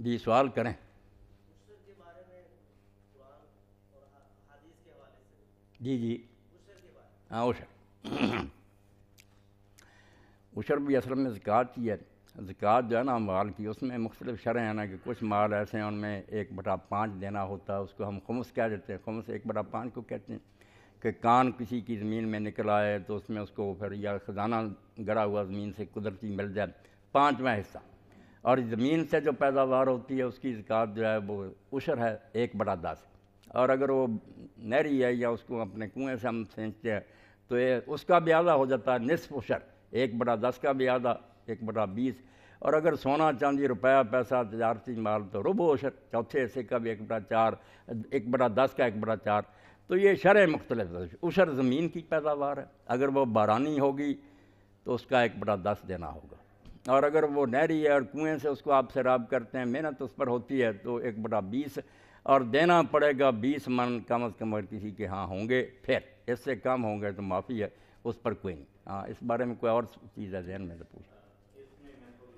جی سوال کریں. عشر کے بارے میں قرآن اور حدیث کے حوالے سے. جی جی عشر کے بارے میں. ہاں عشر. عشر بھی اصل میں زکوٰۃ کی ہے. زکوٰۃ جو ہے نا مال کی، اس میں مختلف شرح ہیں نا کہ کچھ مال ایسے ہیں ان میں 1/5 دینا ہوتا ہے، اس کو ہم خمس کہہ دیتے ہیں. خمس 1/5 کو کہتے ہیں کہ کان کسی کی زمین میں نکل آئے تو اس میں اس کو پھر یا خزانہ گڑا ہوا زمین سے قدرتی مل جائے 5واں حصہ، اور زمین سے جو پیداوار ہوتی ہے اس کی زکوٰۃ جو ہے وہ عشر ہے 1/10. اور اگر وہ نہری ہے یا اس کو اپنے کنویں سے ہم سینچتے ہیں تو اس کا بھی آدھا ہو جاتا ہے نصف عشر. 1/10 کا بھی آدھا 1/20. اور اگر سونا چاندی روپیہ پیسہ تجارتی مال تو ربع عشر، چوتھے حصے کا بھی 1/4، 1/10 کا 1/4. تو یہ شرح مختلف ہے. عشر زمین کی پیداوار ہے، اگر وہ بارانی ہوگی تو اس کا 1/10 دینا ہوگا، اور اگر وہ نہری ہے اور کنویں سے اس کو آپ سیراب کرتے ہیں، محنت اس پر ہوتی ہے تو 1/20 اور دینا پڑے گا 20 من کم از کم. اگر کسی کے ہاں ہوں گے، پھر اس سے کم ہوں گے تو معافی ہے، اس پر کوئی نہیں. ہاں اس بارے میں کوئی اور چیز ہے ذہن میں تو پوچھ.